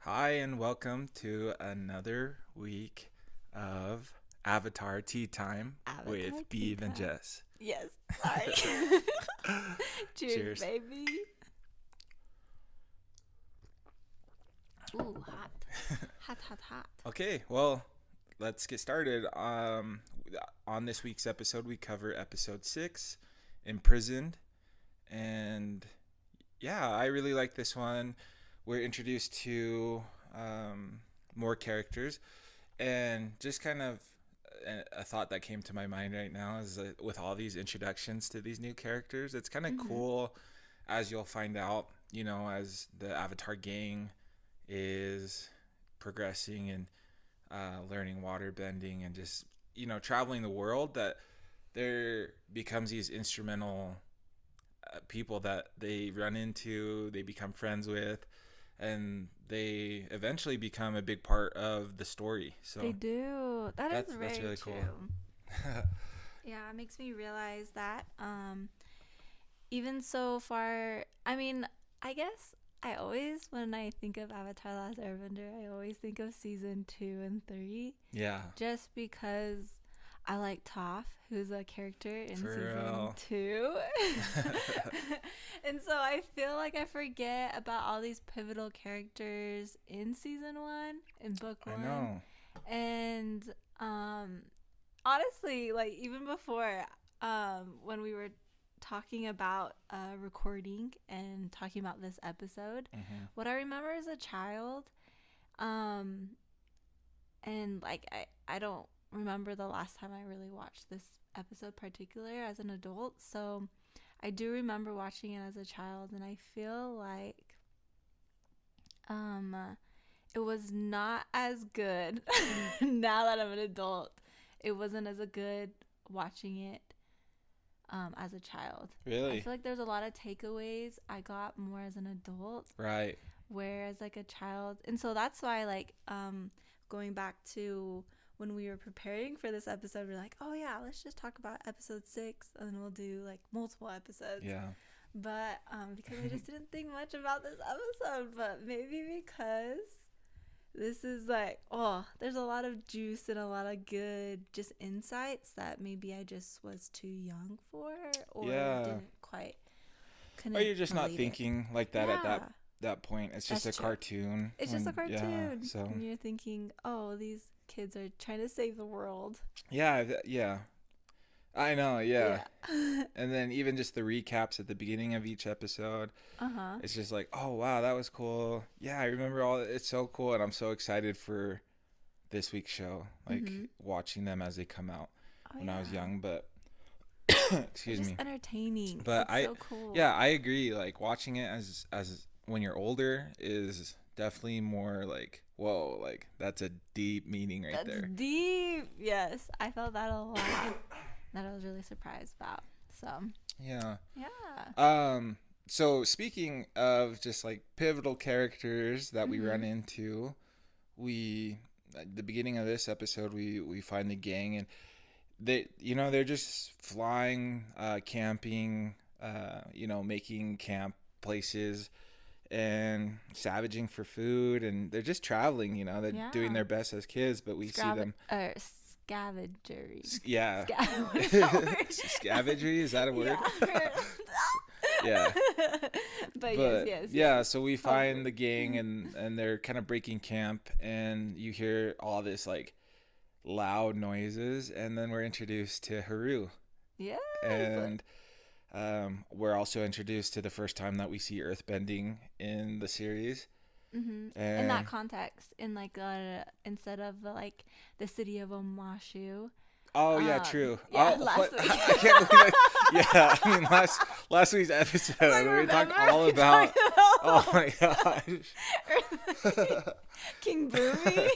Hi, and welcome to another week of Avatar Tea Time Avatar with tea Beav and time. Jess. Yes, sorry. Cheers, Cheers. baby. Ooh, hot. Hot, hot, hot. Okay, well, let's get started. On this week's episode, we cover episode 6, Imprisoned. And yeah, I really like this one. We're introduced to more characters. And just kind of a thought that came to my mind right now is that with all these introductions to these new characters, it's kind of Mm-hmm. cool as you'll find out, as the Avatar gang is progressing and learning water bending and just, traveling the world, that there becomes these instrumental people that they run into, they become friends with, and they eventually become a big part of the story. They So do. That is that's very really cool. true. Yeah, it makes me realize that even so far, I guess I always, when I think of Avatar Last Airbender, I always think of season 2 and 3. Yeah, Just because I like Toph, who's a character in for season real. 2. And so I feel like I forget about all these pivotal characters in season 1, in book I 1. know. And honestly, like even before, when we were talking about recording and talking about this episode, Hmm. what I remember as a child, um, and like I don't remember the last time I really watched this episode particular as an adult. So I do remember watching it as a child, and I feel like um it was not as good now that I'm an adult. It wasn't as a good watching it as a child. I Really? feel like there's a lot of takeaways I got more as an adult, Right. whereas like a child. And so that's why like going back to when we were preparing for this episode, we're like, oh yeah, let's just talk about episode 6, and then we'll do like multiple episodes. Yeah. But because I just didn't think much about this episode, but maybe because this is like, oh, there's a lot of juice and a lot of good just insights that maybe I just was too young for, or Yeah. didn't quite Or couldn't you're just not relate it. thinking like that at Yeah, that point. It's just that's a true. cartoon. It's just a When yeah. cartoon, So and you're thinking, oh, these kids are trying to save the world. yeah, yeah. I know. Yeah. Yeah. And then even just the recaps at the beginning of each episode, Uh-huh. it's just like, oh wow, that was cool. Yeah, I remember all. It's so cool, and I'm so excited for this week's show. Like Mm-hmm. watching them as they come out Oh when I was yeah. young, but They're excuse just me. entertaining. But It's so cool. yeah, I agree. Like watching it as when you're older is definitely more like, whoa, like that's a deep meaning right That's there. deep. Yes, I felt that a lot. That I was really surprised about. So Yeah. yeah. So speaking of just like pivotal characters that we run Mhm. into, we at the beginning of this episode we find the gang, and they're just flying, camping, making camp places and savaging for food, and they're just traveling. They're doing Yeah. their best as kids, but we see them. Scavenger. Yeah. What is that word? Scavenger, is that a word? Yeah. Yeah. But But yes. yeah, so we Totally. find the gang, and they're kind of breaking camp, and you hear all this like loud noises, and then we're introduced to Haru, Yes. and we're also introduced to the first time that we see earthbending in the series. In that And context, in like instead of the city of Omashu. oh yeah, true. Yeah, Oh, last what? week. I can't believe it. Yeah, I mean last week's episode Like, we talked remember all we about. talked about Oh my gosh. King Boomy.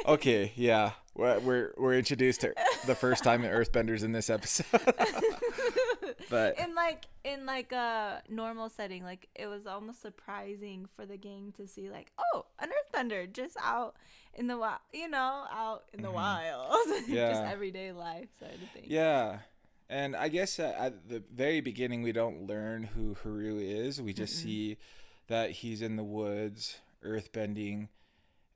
Okay, yeah, we're introduced to the first time in Earthbenders in this episode. But in a normal setting, like it was almost surprising for the gang to see like, oh, an earthbender just out in the wild, out in the wild, just Yeah. everyday life sort of thing. yeah, and I guess at the very beginning we don't learn who Haru is. We just see that he's in the woods earthbending,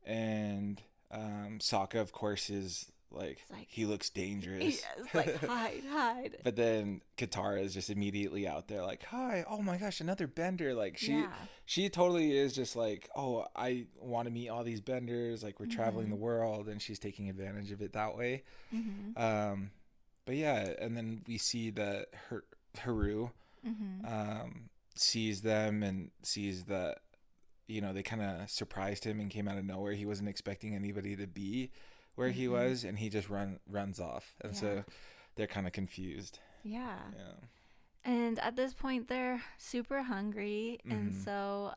and Sokka, of course, is like, It's like, he looks dangerous. yes, like hide, hide. But then Katara is just immediately out there like, hi, oh my gosh, another bender. Like Yeah. she totally is just like, oh, I want to meet all these benders, like we're traveling the Mhm. world, and she's taking advantage of it that way. Mhm. um but yeah, and then we see that Haru Mhm. um sees them and sees that, they kind of surprised him and came out of nowhere. He wasn't expecting anybody to be where he Mhm. was, and he just runs off. And Yeah. so they're kind of confused. Yeah. Yeah. And at this point they're super hungry, and Mm-hmm. so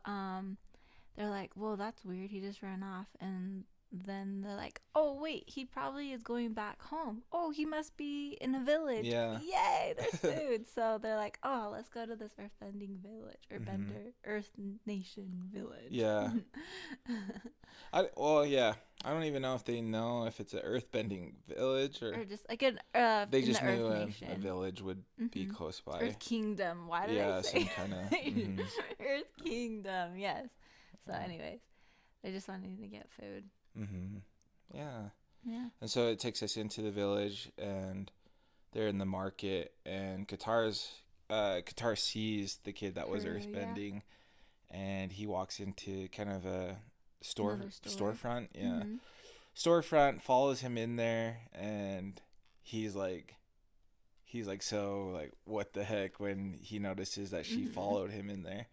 they're like, "Well, that's weird. He just ran off." And then they're like, "Oh, wait, he probably is going back home. Oh, he must be in a village. Yeah. Yay, there's food." So they're like, "Oh, let's go to this earthbending village or Mm-hmm. bender Earth Nation village." Yeah. Well, yeah. I don't even know if they know if it's an earthbending village, or Or just like an they in just the knew Earth a Nation. village would be close by. Earth Kingdom. Why did I Yeah, some say kind of. Mm-hmm. Earth Kingdom? Yes. So, Yeah. anyways, they just wanted to get food. Mm-hmm. Yeah. Yeah. And so it takes us into the village, and they're in the market, and Qatar sees the kid that was Peru, yeah. earthbending, and he walks into kind of a Another store. storefront. Yeah. Mhm. Storefront, follows him in there, and he's like so like, what the heck, when he notices that she Mhm. followed him in there.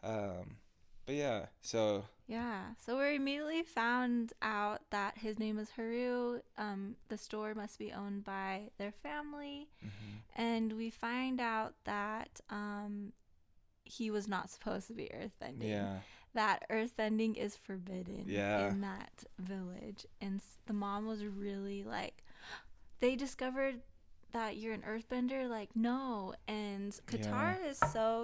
But yeah, so Yeah. So we immediately found out that his name is Haru. The store must be owned by their family, mm-hmm. and we find out that he was not supposed to be earthbending. Yeah. That earthbending is forbidden Yeah. in that village. And the mom was really like, they discovered that you're an earthbender? Like, no. And Yeah. Katara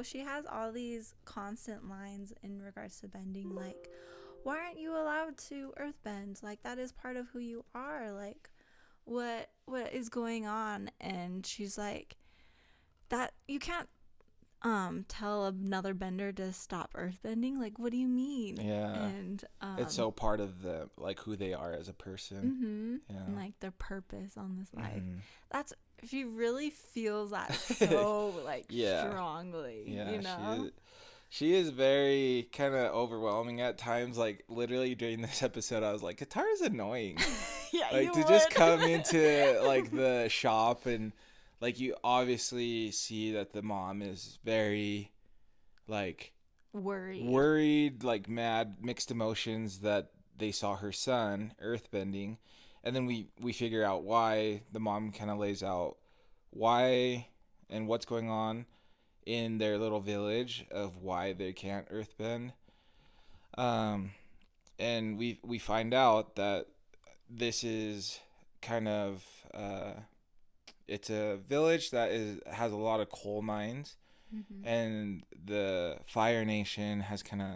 is she has all these constant lines in regards to bending. Like, why aren't you allowed to earthbend? Like, that is part of who you are. Like, what is going on? And she's like, that you can't tell another bender to stop earthbending. Like, what do you mean? Yeah. And It's so part of the, like, who they are as a person. mm-hmm. And Yeah. like their purpose on this life. Mm-hmm. That's, she really feels that so like Yeah. strongly. Yeah. You know? She is very kind of overwhelming at times. Like, literally during this episode, I was like, Katara's annoying. Yeah, Like, you to would. just come into like the shop, and like you obviously see that the mom is very like worried, like mad, mixed emotions that they saw her son earthbending. And then we figure out why. The mom kind of lays out why and what's going on in their little village of why they can't earthbend. um and we find out that this is kind of it's a village that has a lot of coal mines, Mm-hmm. and the Fire Nation has kind of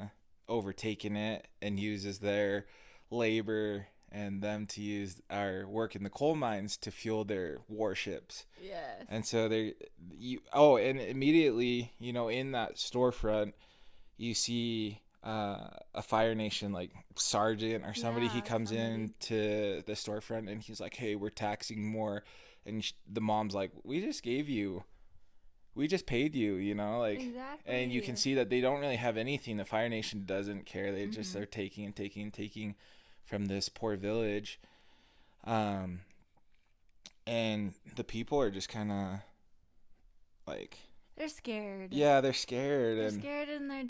overtaken it and uses their labor and them to use our work in the coal mines to fuel their warships. Yes. And so and immediately, in that storefront, you see a Fire Nation like sergeant or somebody. He comes in to the storefront, and he's like, "Hey, we're taxing more." And the mom's like, we just paid you, like. Exactly. And you can see that they don't really have anything. The Fire Nation doesn't care. They just Mm-hmm. are taking and taking and taking from this poor village. And the people are just kind of like, They're scared. yeah, they're scared. They're scared, and they're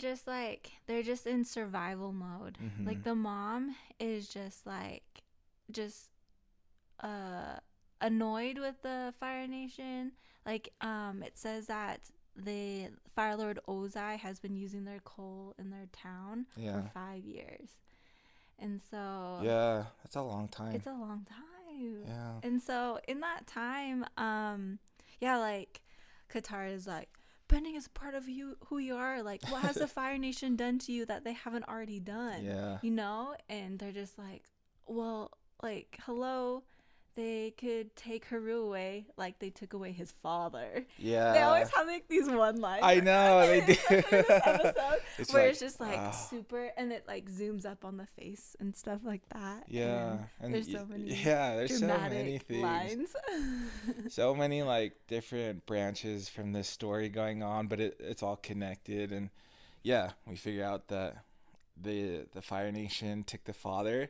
just in survival mode. Mm-hmm. Like, the mom is just annoyed with the Fire Nation. Like, it says that the Fire Lord Ozai has been using their coal in their town for 5 years. And so yeah, that's a long time. it's a long time. Yeah. And so in that time, like, Qatar is like, bending is part of who you are. Like, what has the Fire Nation done to you that they haven't already done? Yeah. And they're just like, well, like, hello, they could take Haru away like they took away his father. They always Yeah. have like these one I liners know they do. through this episode It's where like, it's just like super, and it like zooms up on the face and stuff like that. yeah, And and there's so many yeah, there's so many dramatic things, lines. so many like different branches from this story going on, but it's all connected. And yeah, we figure out that the Fire Nation took the father.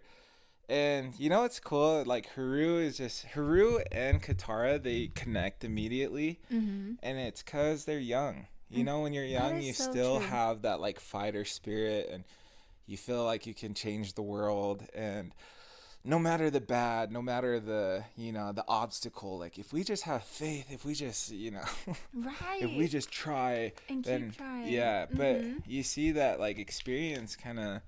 And you know what's cool? Like Haru and Katara, they connect immediately, Mm-hmm. and it's cuz they're young. You And know, when you're that young, is you so still true. have that like fighter spirit, and you feel like you can change the world. And no matter the bad, no matter the, the obstacle, like if we just have faith, if we just, if we Right. just try, And keep then trying. yeah. But Mm-hmm. you see that like experience kind of,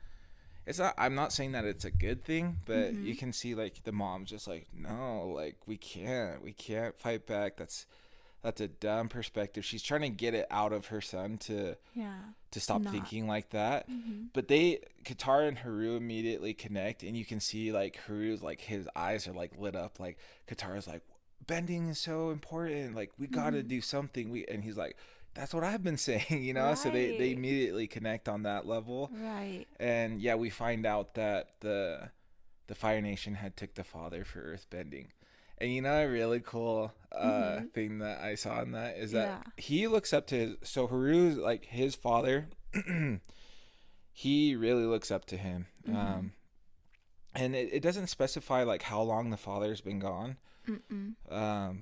it's not, I'm not saying that it's a good thing, but Mm-hmm. you can see like the mom's just like, no, like we can't fight back. That's a dumb perspective. She's trying to get it out of her son Yeah. to To stop not. thinking like that. Mm-hmm. But Katara and Haru immediately connect, and you can see like Haru's like his eyes are like lit up. Like Katara's like, bending is so important. Like we gotta Mm-hmm. do something. And he's like, that's what I've been saying, So they Right. immediately connect on that level. Right. And yeah, we find out that the Fire Nation had took the father for earthbending. And a really cool Mm-hmm. thing that I saw in that is that Yeah. he looks up to Haru's like his father. He really looks up to him. Mm-hmm. And it doesn't specify like how long the father's been gone. Mm-mm.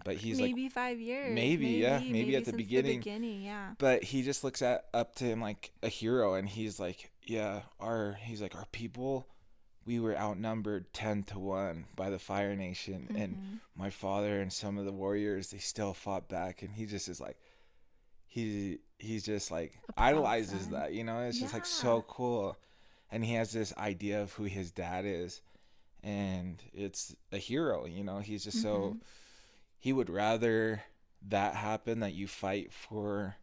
But he's like, Maybe 5 years. maybe, yeah, maybe Maybe at the since the beginning. beginning. Yeah. But he just looks up to him like a hero, and he's like, yeah, our people, we were outnumbered 10-1 by the Fire Nation, and Mm-hmm. my father and some of the warriors, they still fought back. And he just is like, he's just like A proud idolizes son. that, it's just like Yeah. so cool. And he has this idea of who his dad is, and it's a hero. He's just Mm-hmm. so, he would rather that happen, that you fight for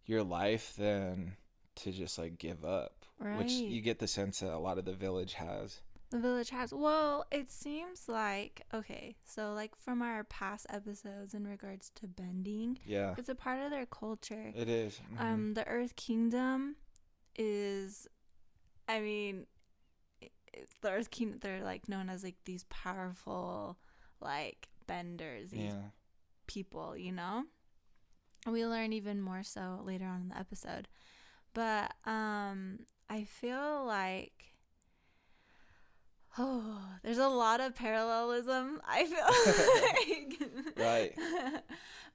your life, than to just like give up, which Right. you get the sense that a lot of the village has. The village has. Well, it seems like, okay, so like from our past episodes in regards to bending, Yeah, it's a part of their culture. it is. Mm-hmm. The Earth Kingdom is, I mean, it's the Earth Kingdom. They're like known as like these powerful, like benders, these Yeah. people, And we learn even more so later on in the episode. But I feel like, oh, there's a lot of parallelism, I feel like. Right.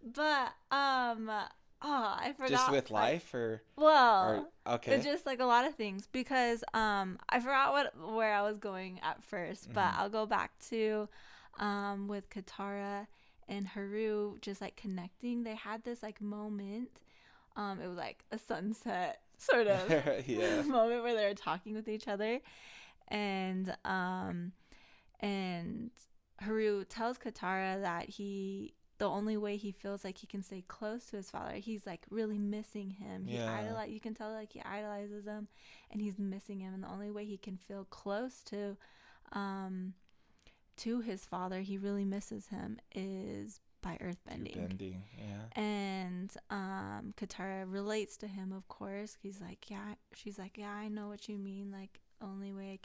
But I forgot. Just with life, or Well, okay. it's just like a lot of things, because I forgot where I was going at first, but Mhm. I'll go back to with Katara and Haru just like connecting. They had this like moment. It was like a sunset sort of Yeah. moment where they were talking with each other, and Haru tells Katara that the only way he feels like he can stay close to his father, he's like really missing him. Yeah. You can tell like he idolizes him, and he's missing him, and the only way he can feel close to his father, he really misses him, is by earthbending. Bending. Yeah. And Katara relates to him, of course. She's like, yeah, I know what you mean. Like, only way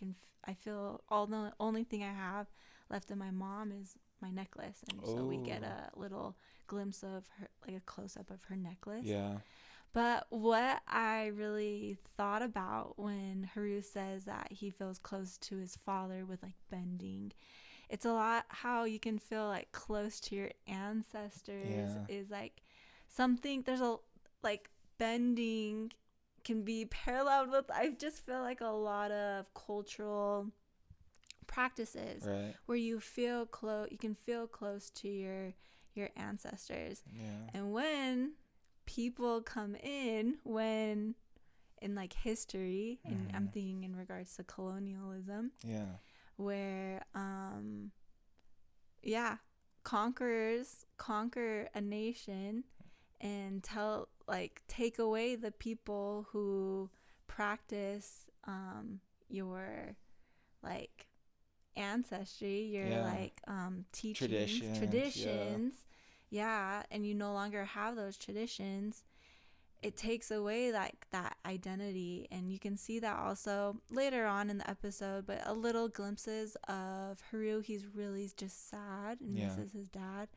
I feel, all the only thing I have left of my mom is my necklace. And so we get a little glimpse of her, like a close up of her necklace. Yeah. But what I really thought about when Haru says that he feels close to his father with like bending, it's a lot how you can feel like close to your ancestors. Yeah. Is like something, there's a like bending can be paralleled with, I just feel like a lot of cultural practices, Right. where you can feel close to your ancestors. Yeah. And when people come in like history, and I'm thinking in regards to colonialism, Yeah. where conquerors conquer a nation and take away the people who practice your like ancestry, your Yeah. like teachings, Traditions. Yeah. traditions, yeah, and you no longer have those traditions, it takes away like that identity. And you can see that also later on in the episode, but a little glimpses of Haru. He's really just sad and Yeah. misses his dad.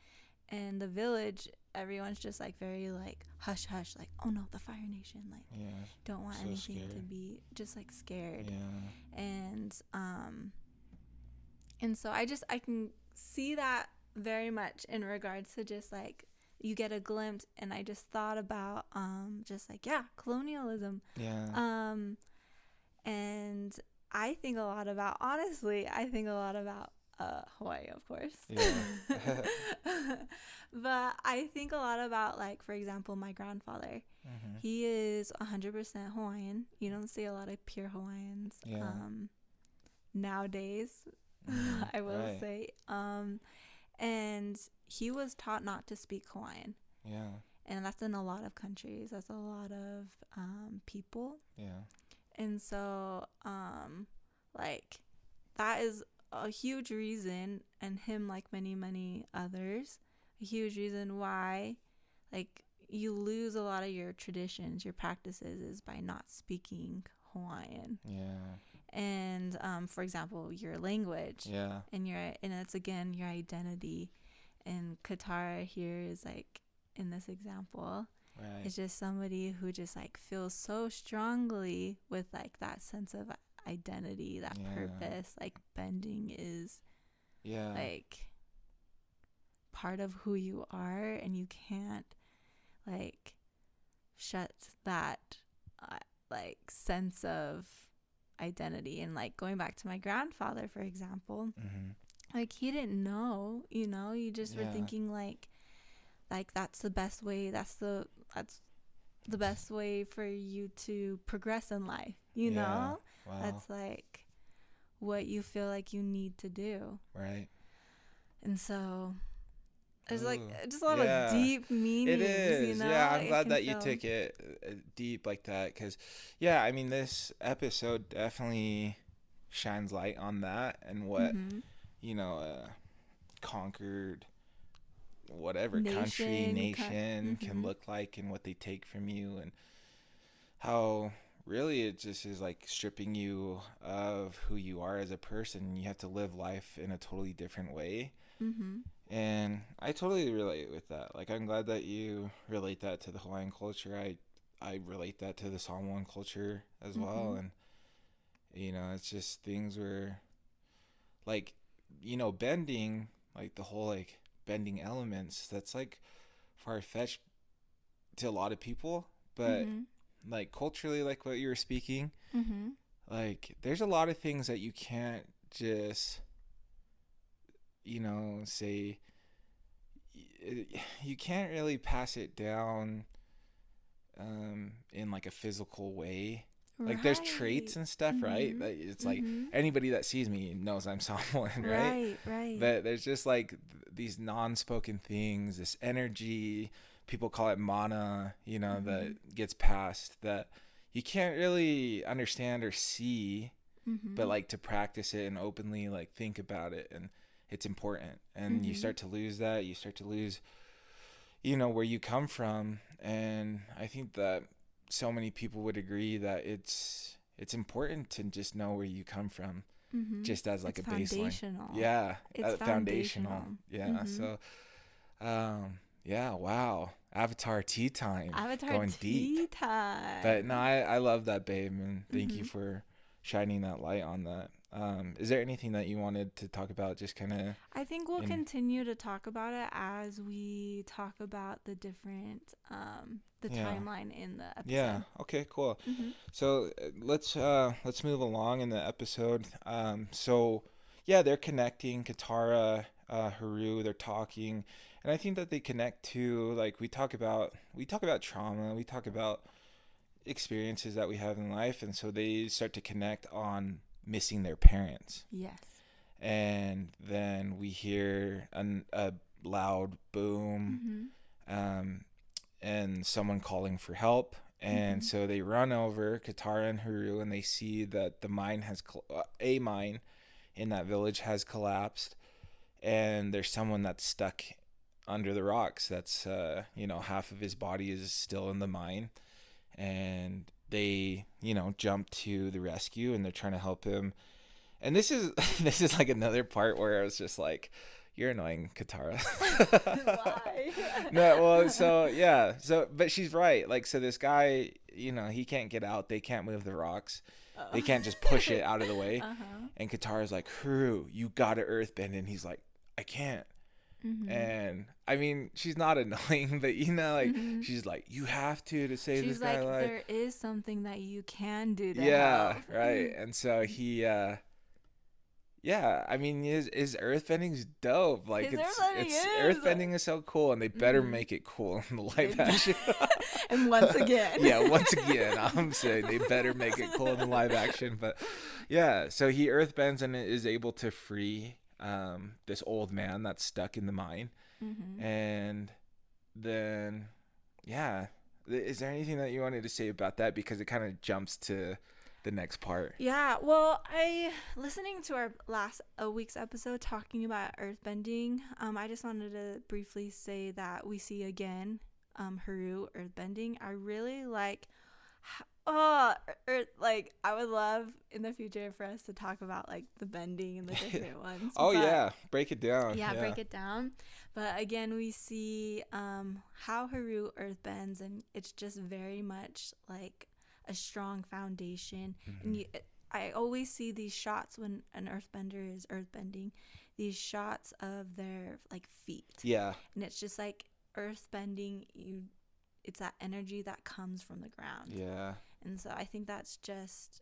And the village, everyone's just like very like hush hush, like, oh no, the Fire Nation, like, Yeah. don't want So anything to scared. be, just like scared. Yeah. And so I can see that very much in regards to just like you get a glimpse. And I just thought about just like, yeah, colonialism. Yeah. And I think a lot about, honestly, I think a lot about Hawaii, of course. Yeah. But I think a lot about, like, for example, my grandfather. Mm-hmm. He is 100% Hawaiian. You don't see a lot of pure Hawaiians nowadays, I will say. And he was taught not to speak Hawaiian. Yeah. And that's in a lot of countries. That's a lot of people. Yeah. And so, like, that is a huge reason, and him, like many, many others, a huge reason why, like, you lose a lot of your traditions, your practices, is by not speaking Hawaiian. Yeah. And, for example, your language. Yeah. And it's, again, your identity. And Katara here is, like, in this example, Right. it's just somebody who just like feels so strongly with like that sense of identity, that purpose. Like bending is like part of who you are, and you can't like shut that like sense of identity. And like going back to my grandfather, for example, like he didn't know, you just were thinking like that's the best way, that's the best way for you to progress in life, know. Wow. That's like what you feel like you need to do, right? And so there's like just a lot of deep meanings. It is. I'm glad that you took it deep like that, because I mean, this episode definitely shines light on that, and what conquered whatever nation can look like, and what they take from you, and how really it just is like stripping you of who you are as a person. You have to live life in a totally different way. And I totally relate with that. Like, I'm glad that you relate that to the Hawaiian culture. I relate that to the Samoan culture as well. And it's just things where like bending, like the whole like bending elements, that's like far-fetched to a lot of people, but like culturally, like what you were speaking, like there's a lot of things that you can't just say, you can't really pass it down in like a physical way. Like there's traits and stuff, right? But it's like anybody that sees me knows I'm Samoan, right? Right. But there's just like these non-spoken things, this energy, people call it mana, that gets passed, that you can't really understand or see, but like to practice it and openly like think about it, and it's important. And you start to lose that, you start to lose where you come from. And I think that so many people would agree that it's important to just know where you come from, just as like it's a baseline. It's foundational. So wow, Avatar tea time. Going deep. Time. But no, I love that, babe, and thank you for shining that light on that. Is there anything that you wanted to talk about? Just kind of. I think we'll continue to talk about it as we talk about the different timeline in the episode. Yeah. Okay. Cool. So let's move along in the episode. So they're connecting. Katara, Haru, they're talking, and I think that they connect to, like, we talk about trauma. We talk about experiences that we have in life, and so they start to connect on missing their parents. Yes. And then we hear a loud boom, and someone calling for help. And so they run over, Katara and Haru, and they see that the mine in that village has collapsed, and there's someone that's stuck under the rocks. That's half of his body is still in the mine, and they jump to the rescue, and they're trying to help him. And this is this is like another part where I was just like, you're annoying, Katara. Why? No, well, but she's right. Like, so this guy, he can't get out. They can't move the rocks. Oh. They can't just push it out of the way. Uh-huh. And Katara's like, Haru, you gotta earthbend. And he's like, I can't. Mm-hmm. And I mean, she's not annoying, but she's like, you have to save She's this guy. like, there is something that you can do to yeah, help. right. And so he, I mean, his earthbending's dope. Like, His it's earthbending earthbending is so cool, and they better make it cool in the live action. And once again, once again, I'm saying they better make it cool in the live action. But yeah, so he earthbends and is able to free this old man that's stuck in the mine. And then is there anything that you wanted to say about that, because it kind of jumps to the next part? Yeah, well, listening to our last week's episode talking about earthbending, I just wanted to briefly say that we see again Haru earthbending. I really like I would love in the future for us to talk about like the bending and the different ones. Break it down. Break it down. But again, we see how Haru earthbends, and it's just very much like a strong foundation. And I always see these shots when an earthbender is earthbending, these shots of their like feet. Yeah. And it's just like earthbending, it's that energy that comes from the ground. Yeah. And so I think that's just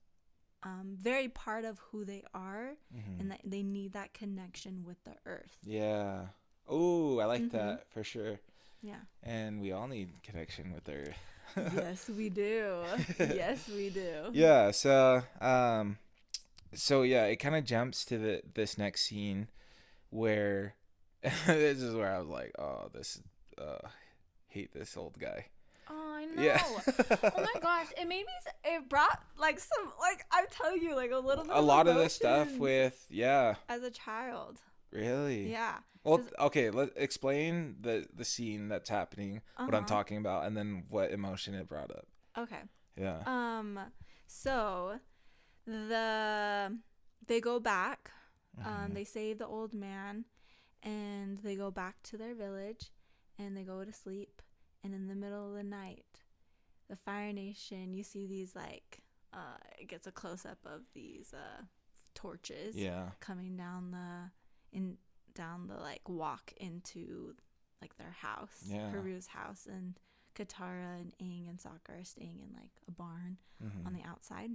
very part of who they are, and that they need that connection with the earth. Yeah. Oh, I like that for sure. Yeah. And we all need connection with the earth. Yes, we do. Yes, we do. Yeah. So, it kind of jumps to this next scene where this is where I was like, oh, hate this old guy. Oh, I know. Yeah. Oh my gosh, it brought like some, like I'm telling you, like a little bit. A lot of the stuff with as a child. Really? Yeah. Well, okay, let's explain the scene that's happening, what I'm talking about, and then what emotion it brought up. Okay. Yeah. So they go back. They save the old man, and they go back to their village, and they go to sleep. And in the middle of the night, the Fire Nation, you see these like it gets a close up of these torches coming down the like walk into like their house, Haru's house, and Katara and Aang and Sokka are staying in like a barn on the outside.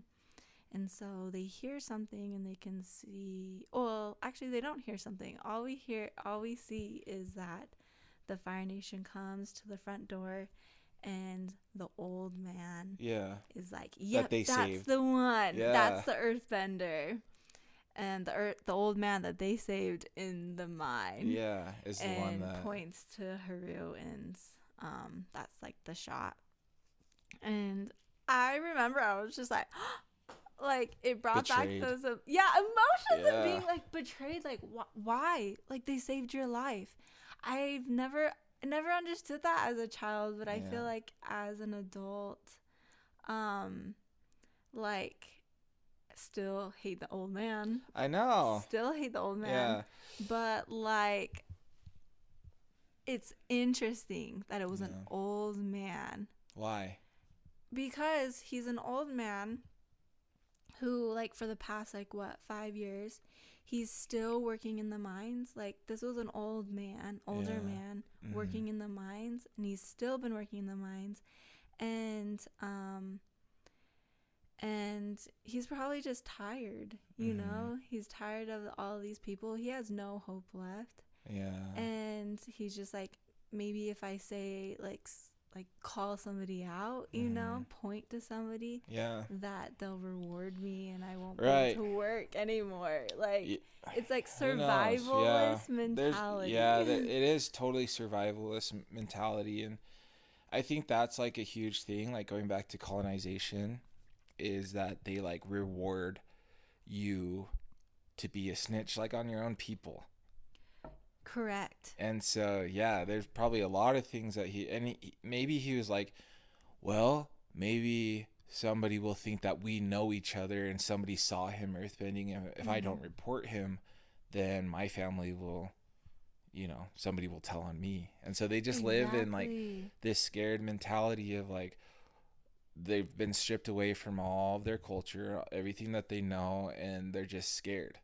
And so they hear something, and they can see, well, actually they don't hear something. All we see is that the Fire Nation comes to the front door, and the old man is like, yep, that's saved. The one. Yeah. That's the earthbender. And the old man that they saved in the mine. Yeah, is the one that points to Haru, and that's like the shot. And I remember I was just like, like it brought betrayed. Back those emotions of being like betrayed. Like why? Like they saved your life. I never understood that as a child, but I feel like as an adult, like still hate the old man. I know. Still hate the old man. Yeah. But like it's interesting that it was an old man. Why? Because he's an old man who, like, for the past, like, 5 years, he's still working in the mines. Like, this was an older man working in the mines, and he's still been working in the mines. And he's probably just tired, you know? He's tired of all these people. He has no hope left. Yeah. And he's just like, maybe if I say, like call somebody out, you know, point to somebody, that they'll reward me and I won't go to work anymore. Like, it's like survivalist mentality. It is totally survivalist mentality. And I think that's like a huge thing, like going back to colonization, is that they like reward you to be a snitch like on your own people. Correct. And so, yeah, there's probably a lot of things that maybe he was like, well, maybe somebody will think that we know each other and somebody saw him earthbending. If I don't report him, then my family will, somebody will tell on me. And so they just live in like this scared mentality of like, they've been stripped away from all of their culture, everything that they know, and they're just scared.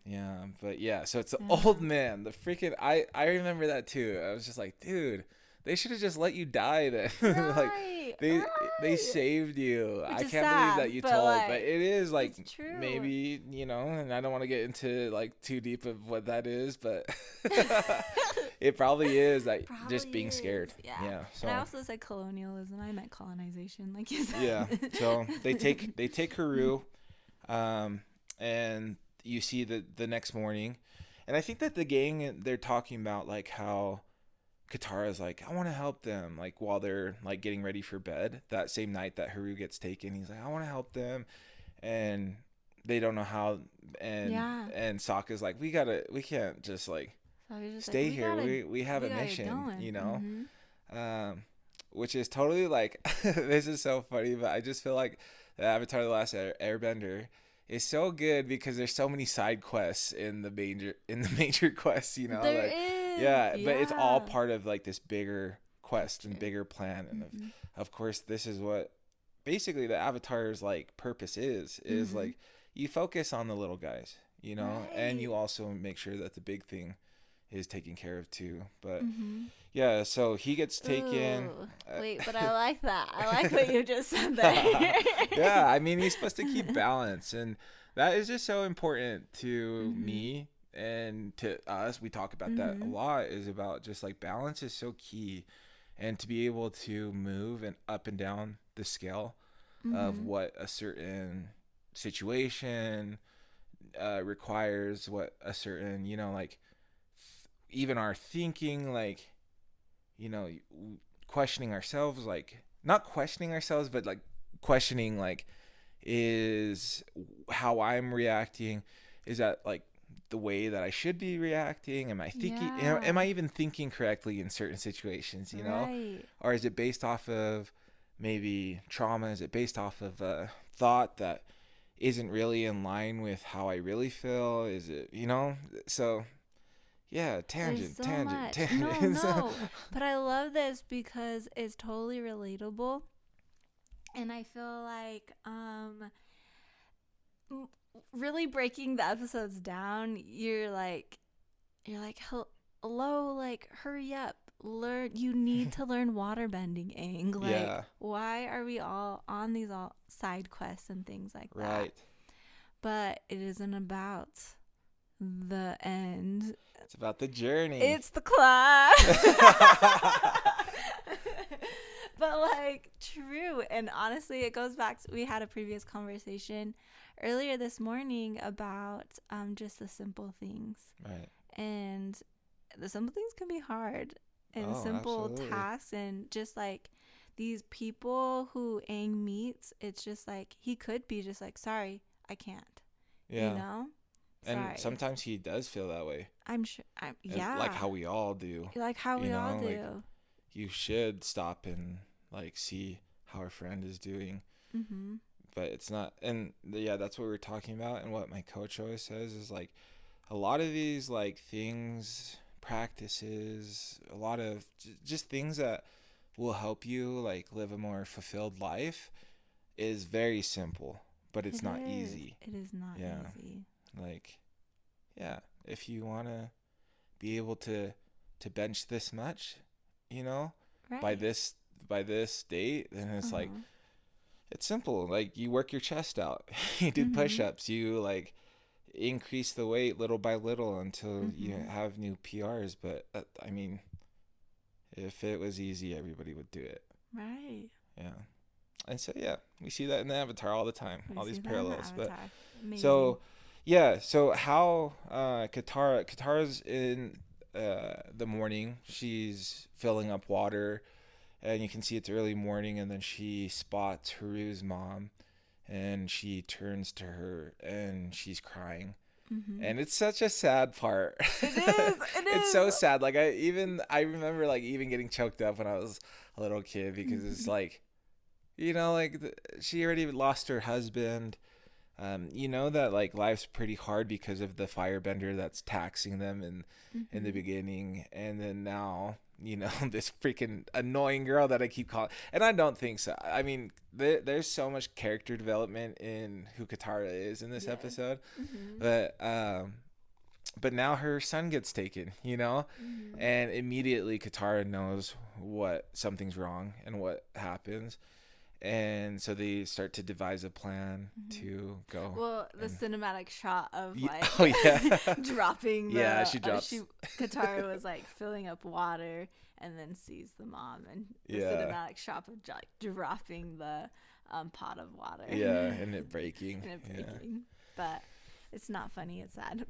Yeah, but yeah, so it's the old man, the freaking, I remember that too. I was just like, dude, they should have just let you die then. Right, like they saved you. Which I is can't sad, believe that you but told, like, but it is like maybe, and I don't want to get into like too deep of what that is, but it probably is like probably just being scared. Yeah. So and I also said colonialism. I meant colonization, like you said. Yeah. So they take Haru, and you see the next morning, and I think that the gang, they're talking about like how Katara's like, I want to help them, like while they're like getting ready for bed that same night that Haru gets taken. He's like, I want to help them, and they don't know how. And Sokka's like, we can't just like stay here. We have a mission, which is totally like this is so funny, but I just feel like the Avatar: The Last Airbender is so good because there's so many side quests in the major quests, There is. Yeah, but it's all part of like this bigger quest and bigger plan, and of course this is what basically the Avatar's like purpose is like you focus on the little guys, and you also make sure that the big thing is taken care of too. But yeah, so he gets taken. Wait, but I like that. I like what you just said there. Yeah, I mean, he's supposed to keep balance, and that is just so important to me and to us. We talk about that a lot, is about just like balance is so key, and to be able to move and up and down the scale of what a certain situation requires, what a certain, like even our thinking, like, questioning ourselves, like not questioning ourselves, but like questioning, like, is how I'm reacting, is that like the way that I should be reacting? Am I thinking, am I even thinking correctly in certain situations, Right. Or is it based off of maybe trauma? Is it based off of a thought that isn't really in line with how I really feel? Is it, so yeah, tangent. No. But I love this because it's totally relatable. And I feel like really breaking the episodes down, you're like hello, like hurry up. You need to learn waterbending, Aang. Like, why are we all on these all side quests and things like that? Right. But it isn't about the end. It's about the journey. It's the climb. But like, true. And honestly, it goes back to, we had a previous conversation earlier this morning about just the simple things. Right. And the simple things can be hard, and simple absolutely. tasks, and just like these people who Aang meets, it's just like he could be just like, sorry, I can't. Yeah. And Sorry. sometimes he does feel that way. I'm sure. Like how we all do. Like how we all do. Like, you should stop and like see how our friend is doing. But it's not. And yeah, that's what we were talking about. And what my coach always says is like a lot of these like things, practices, a lot of just things that will help you like live a more fulfilled life is very simple, but it's not easy. It is not easy. Like, yeah, if you want to be able to bench this much, Right. by this date, then it's like, it's simple. Like, you work your chest out, you do push-ups, you like increase the weight little by little until you have new PRs. But I mean, if it was easy, everybody would do it. Right. Yeah. And so, yeah, we see that in the Avatar all the time, all these parallels. But amazing. So, yeah, so how Katara's in the morning, she's filling up water, and you can see it's early morning, and then she spots Haru's mom, and she turns to her, and she's crying, Mm-hmm. And it's such a sad part. It is. It It's so is. sad. Like I remember like even getting choked up when I was a little kid because it's Mm-hmm. like, like she already lost her husband. That like life's pretty hard because of the firebender that's taxing them in the Mm-hmm. beginning, and then now this freaking annoying girl that I keep calling, and I don't think so. I mean, there's so much character development in who Katara is in this Yes. episode, Mm-hmm. but now her son gets taken, Mm-hmm. and immediately Katara knows what something's wrong and what happens, and so they start to devise a plan Mm-hmm. to go. Well, the And cinematic shot of yeah, like oh yeah, dropping yeah, the she she drops. Katara was like filling up water and then sees the mom and the Yeah, cinematic shot of like dropping the pot of water yeah, and it breaking. and it Yeah. breaking. But it's not funny, it's sad.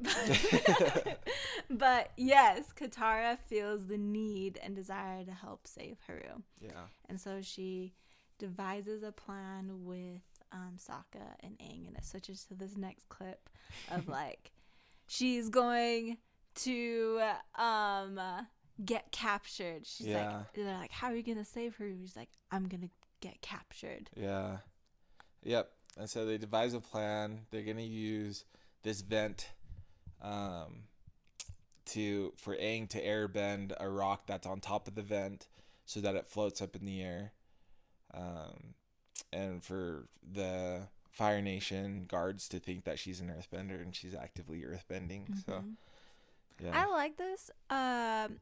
But yes, Katara feels the need and desire to help save Haru. Yeah. And so she devises a plan with Sokka and Aang, and it switches to this next clip of like she's going to get captured. She's like, Yeah. they're like, how are you gonna save her? She's like, I'm gonna get captured. Yeah. Yep. And so they devise a plan. They're gonna use this vent, um, for Aang to airbend a rock that's on top of the vent, so that it floats up in the air. Um, and for the Fire Nation guards to think that she's an Earthbender and she's actively Earthbending. So Mm-hmm. yeah. I like this.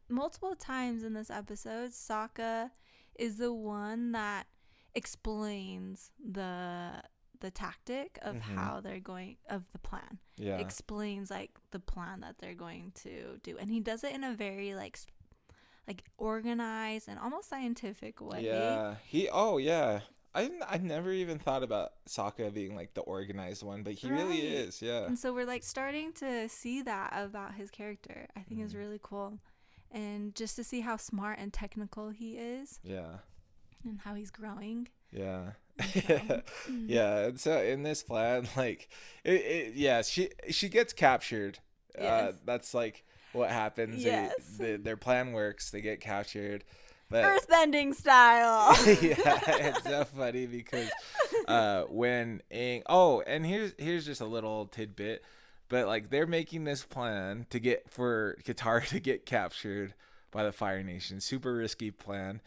Multiple times in this episode, Sokka is the one that explains the tactic of Mhm. how they're going of the plan. Yeah. Explains like the plan that they're going to do, and he does it in a very like organized and almost scientific way. Yeah. Oh yeah. I never even thought about Sokka being like the organized one, but he really Right. is. Yeah. And so we're like starting to see that about his character. I think is really cool. And just to see how smart and technical he is Yeah. and how he's growing. Yeah. So, Yeah. And so in this plan, like, yeah, she gets captured. Yes. That's like what happens. Yes. Their plan works. They get captured. But Earthbending style. yeah, it's so funny because when Aang, and here's just a little tidbit, but like they're making this plan for Katara to get captured by the Fire Nation. Super risky plan,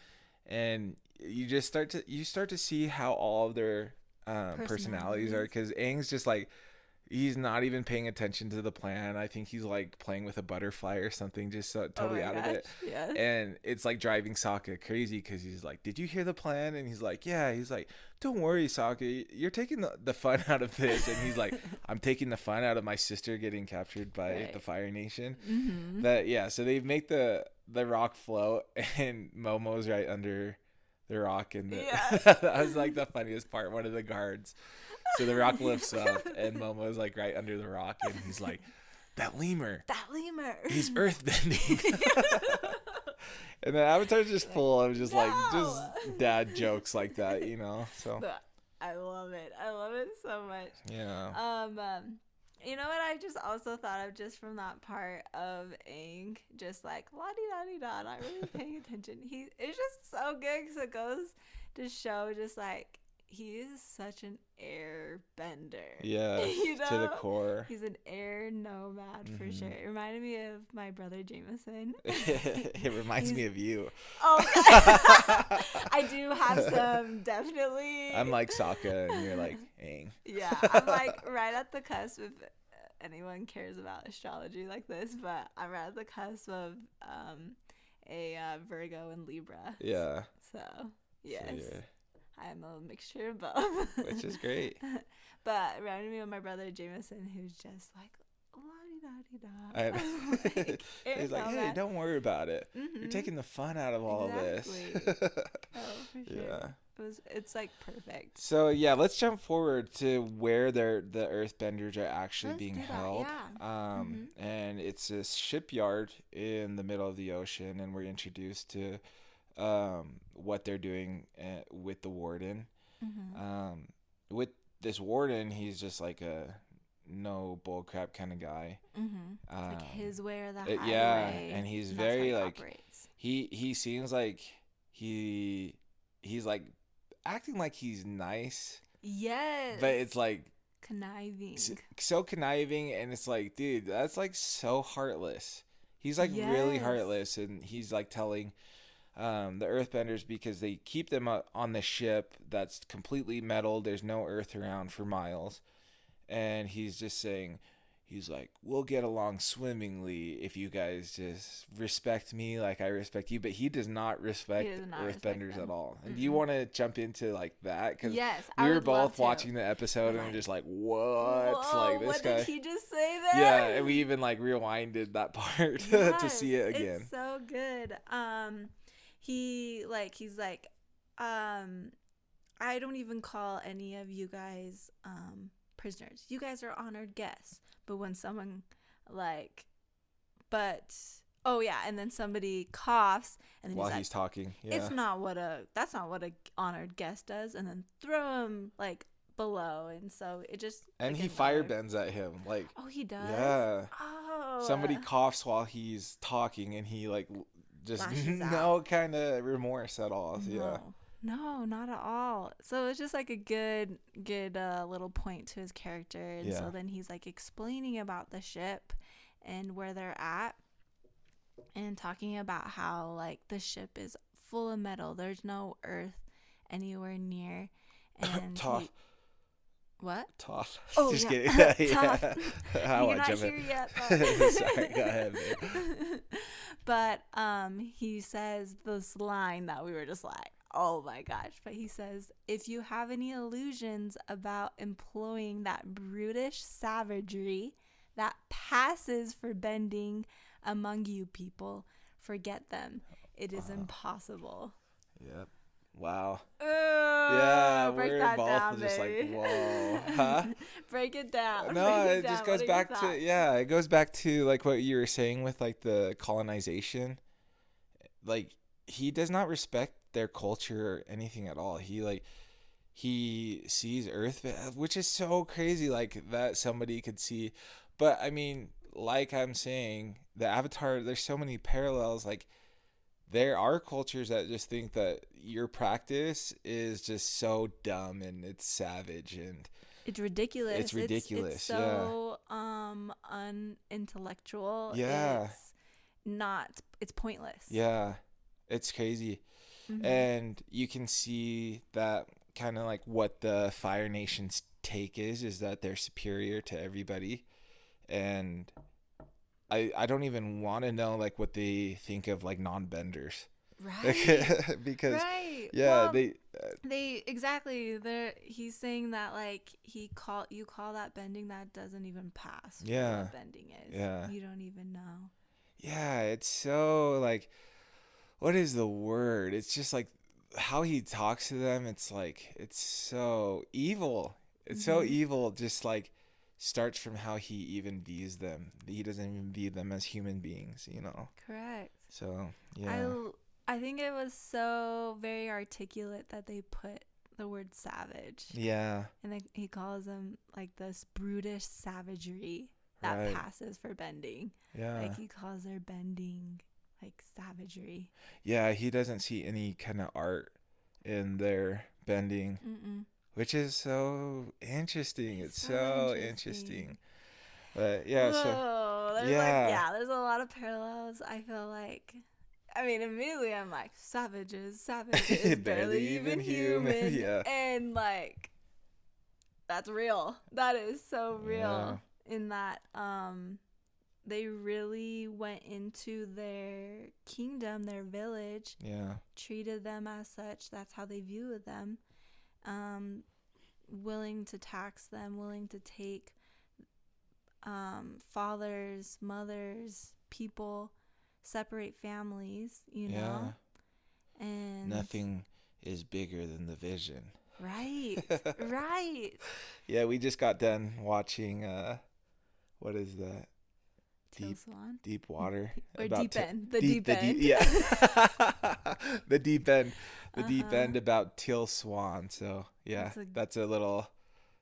and you start to see how all of their personalities are, because Aang's just like, he's not even paying attention to the plan. I think he's like playing with a butterfly or something, just totally out of it. Yes. And it's like driving Sokka crazy because he's like, "Did you hear the plan?" And he's like, "Yeah." He's like, "Don't worry, Sokka. You're taking the fun out of this." And he's like, "I'm taking the fun out of my sister getting captured by the Fire Nation." Mm-hmm. But yeah, so they make the rock float, and Momo's right under the rock, and that was like the funniest part. One of the guards. So the rock lifts up, and Momo's like right under the rock, and he's like, "That lemur, he's earthbending." And then Avatar's just full of just dad jokes like that, So I love it. I love it so much. yeah. You know what I just also thought of just from that part of Aang, just like la di da di da, not really paying attention. It's just so good because it goes to show just like he is such an air bender. Yeah, to the core. He's an air nomad for sure. It reminded me of my brother Jameson. It reminds me of you. Oh, I do have some, definitely. I'm like Sokka, and you're like Aang. Yeah, I'm like right at the cusp, if anyone cares about astrology like this, but I'm right at the cusp of a Virgo and Libra. Yeah. So, yes. So I'm a mixture of both. which is great. But it reminded me of my brother Jameson, who's just like, la-di-da-di-da. He's like, "Hey, don't worry about it. You're taking the fun out of all of this." Oh, for sure. Yeah. It's like perfect. So yeah, let's jump forward to where the Earthbenders are actually being do that, held. yeah. And it's this shipyard in the middle of the ocean, and we're introduced to what they're doing with the warden. With this warden, he's just like a no bullcrap kind of guy. It's like his way or the Yeah, highway. and he's And that's how very he like operates. he seems like he's like acting like he's nice, Yes. but it's like Conniving. so conniving, and it's like, dude, that's like so heartless. He's like really Yes. heartless, and he's like telling the earthbenders, because they keep them on the ship that's completely metal, there's no earth around for miles, and he's just saying, he's like, we'll get along swimmingly if you guys just respect me like I respect you. But he does not respect earthbenders at all. And do you want to jump into like that? Because yes, we were both watching the episode and we're just like, what? Whoa, Like, this what guy. did he just say there? Yeah, and we even like rewinded that part to see it again. It's so good. He's like, I don't even call any of you guys prisoners. You guys are honored guests. But when someone and then somebody coughs, and then while he's talking, that's not what a honored guest does, and then throw him like below, and so it just and he fire bends at him like. Oh, he does. Yeah. Oh. Somebody coughs while he's talking, and he like just no kind of remorse at all. No. Yeah. No, not at all. So it's just like a good little point to his character. And so then he's like explaining about the ship and where they're at, and talking about how like the ship is full of metal. There's no earth anywhere near. And Tough. What? Tough. Oh, just yeah. kidding. Tough. How You're not jump here in. yet. Sorry, go ahead, babe. But he says this line that we were just like, oh my gosh. But he says, if you have any illusions about employing that brutish savagery that passes for bending among you people, forget them. It is impossible. Yep. Wow. Yeah, we're both down, just baby. like, whoa. Huh? Break it down. No, Break it just goes back to, it goes back to like what you were saying with like the colonization. Like, he does not respect their culture or anything at all. He sees Earth, which is so crazy, like that somebody could see. But I mean, like I'm saying, the Avatar, there's so many parallels. Like, there are cultures that just think that your practice is just so dumb and it's savage and it's ridiculous. It's ridiculous. It's so unintellectual. Yeah. It's pointless. Yeah. It's crazy. Mm-hmm. And you can see that kind of like what the Fire Nation's take is that they're superior to everybody. And I don't even want to know like what they think of like non-benders. Right. Because right. Yeah, well, they exactly. He's saying that like you call that bending, that doesn't even pass. Yeah. What bending is. Yeah. You don't even know. Yeah, it's so like, what is the word? It's just like how he talks to them. It's like, it's so evil. It's so evil. Just like starts from how he even views them. He doesn't even view them as human beings, you know? Correct. So, yeah. I think it was so very articulate that they put the word savage. Yeah. And then he calls them like this brutish savagery that passes for bending. Yeah. Like he calls their bending like savagery. Yeah, he doesn't see any kind of art in their bending. Which is so interesting. It's so interesting. But yeah, there's a lot of parallels. I feel like, I mean, immediately I'm like, savages, barely even human. Yeah. And like, that's real. That is so real. In that, they really went into their kingdom, their village. Yeah. Treated them as such. That's how they viewed them. Willing to tax them, willing to take fathers, mothers, people, separate families, you know. And nothing is bigger than the vision. Right. Right. Yeah, we just got done watching what is that? Deep water. Or Deep End. The Deep End. Yeah. The Deep End. The Deep End about Teal Swan. So, yeah, that's a little...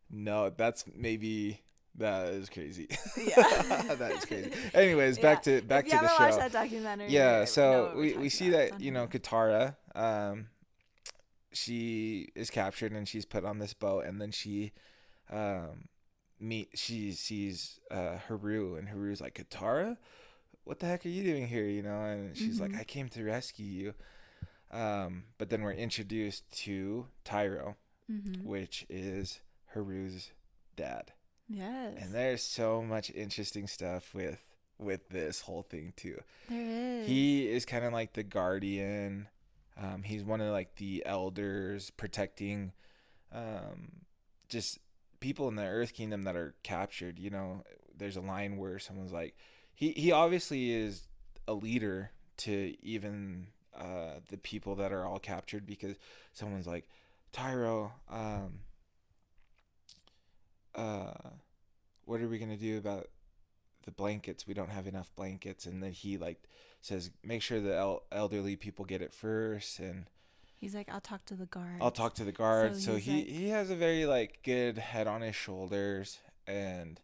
No, that's maybe That is crazy. Yeah. That is crazy. Anyways, Yeah. back If you to the haven't watched show. that documentary, Yeah, you know so what we're we talking see about. It's that, on you know, Hulu. Katara, she is captured and she's put on this boat, and then um she sees Haru, and Haru's like, Katara, what the heck are you doing here? You know, and she's like, Mhm. I came to rescue you. But then we're introduced to Tyro, Mhm. which is Haru's dad. Yes. And there's so much interesting stuff with this whole thing too. There is. He is kind of like the guardian. He's one of like the elders protecting um, just people in the Earth Kingdom that are captured. You know, there's a line where someone's like, he obviously is a leader to even the people that are all captured, because someone's like, Tyro, uh, what are we gonna do about the blankets? We don't have enough blankets. And then he like says, make sure the elderly people get it first, and He's like, I'll talk to the I'll guards. talk to the So guards. So he's like, he has a very like good head on his shoulders, and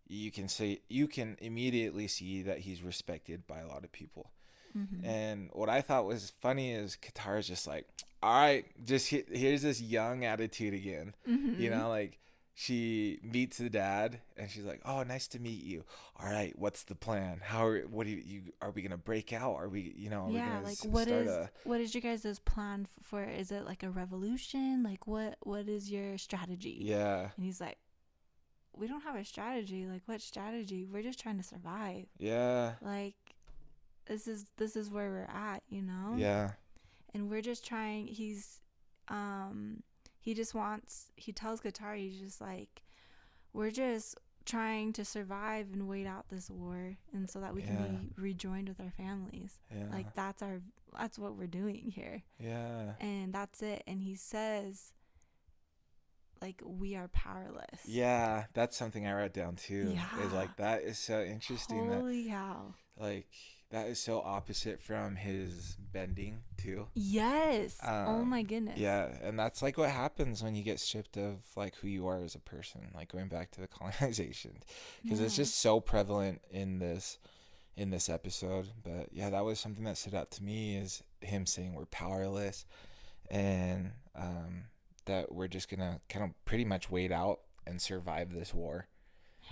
you can immediately see that he's respected by a lot of people. mhm. And what I thought was funny is Katara's just like, all right, just here's this young attitude again. You Mhm. know, like she meets the dad and she's like, oh, nice to meet you. All right, what's the plan? What do you are we going to break out? Are we, you know, are we Yeah, going to like start a, what is your guys' plan for? Is it like a revolution? Like what is your strategy? yeah, And he's like, we don't have a strategy. Like what strategy? We're just trying to survive. yeah, Like this is where we're at, you know? yeah, And we're just trying. Um he just wants. He tells Qatar, he's just like, we're just trying to survive and wait out this war, and so that we can yeah, be rejoined with our families. yeah, Like that's what we're doing here, yeah. and that's it. And he says, like, we are powerless. Yeah, that's something I wrote down too. Is Yeah. like, that is so interesting that Holy cow. like that is so opposite from his bending too. Yes. Oh Um, my goodness. yeah, and that's like what happens when you get stripped of like who you are as a person. Like going back to the colonization, because it's Yeah. just so prevalent in this episode. But yeah, that was something that stood out to me, is him saying we're powerless, and that we're just gonna kind of pretty much wait out and survive this war.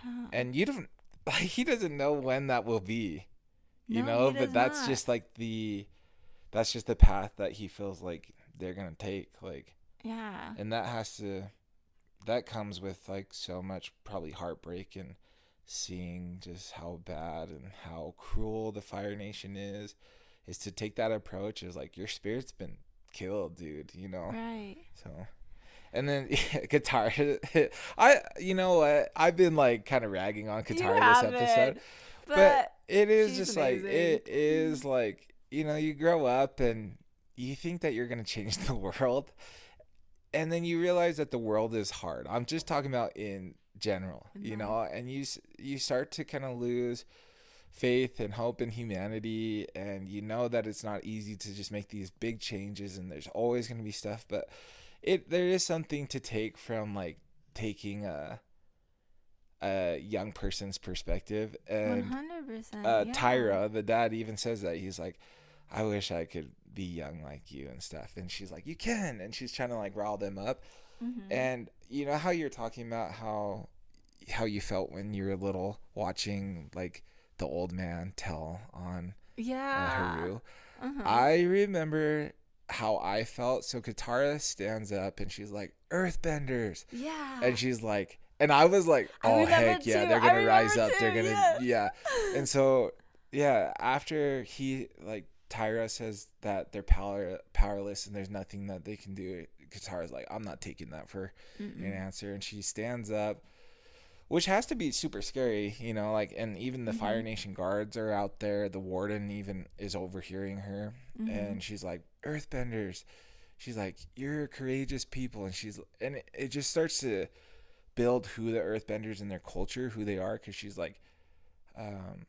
Yeah. And you don't like, he doesn't know when that will be, you No, know, he but does not. that's just the path that he feels like they're gonna take, like, Yeah. and that comes with like so much probably heartbreak, and seeing just how bad and how cruel the Fire Nation is to take that approach, is like your spirit's been killed, dude, you know. Right. So, and then guitar, you know what, I've been like kind of ragging on You Qatar this episode, haven't. but But it is she's just like, amazing. it is like, you know, you grow up and you think that you're gonna change the world, and then you realize that the world is hard. I'm just talking about in general, In you life. know, and you start to kind of lose faith and hope in humanity, and you know that it's not easy to just make these big changes, and there's always going to be stuff, but there is something to take from like taking a young person's perspective. And 100%. Yeah. Tyra, the dad, even says that, he's like, I wish I could be young like you and stuff, and she's like, you can, and she's trying to like rile them up. Mhm. And you know how you're talking about how you felt when you were little, watching like the old man tell on Yeah. Haru. Uh-huh. I remember how I felt. So Katara stands up and she's like, Earthbenders. Yeah. And she's like, and I was like, I oh, remember heck too. yeah, they're I going to remember rise up. They're too. going to, Yes. yeah. And so, yeah, after he, like, Tyra says that they're powerless and there's nothing that they can do, Katara's like, I'm not taking that for an Mm-mm. answer. And she stands up, which has to be super scary, you know, like, and even the Fire Mhm. Nation guards are out there. The warden even is overhearing her, Mhm. and she's like, Earthbenders. She's like, you're courageous people. And it just starts to build who the Earthbenders and their culture, who they are, because she's like, um,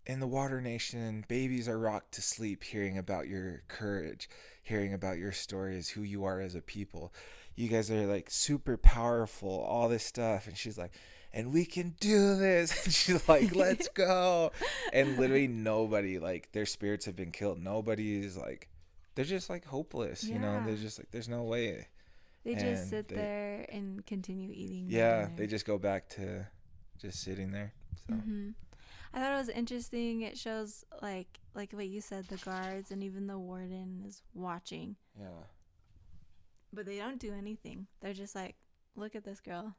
in the Water Nation, babies are rocked to sleep hearing about your courage, hearing about your stories, who you are as a people. you guys are like super powerful, all this stuff. And she's like, and we can do this. And she's like, let's go. And literally nobody, like, their spirits have been killed. Nobody's like, they're just like hopeless, you know? Yeah. They're just like, there's no way. They just And sit there and continue eating their yeah, dinner. they just go back to just sitting there. So. Mm-hmm. I thought it was interesting. It shows like what you said, the guards and even the warden is watching. Yeah. But they don't do anything. They're just like, look at this girl.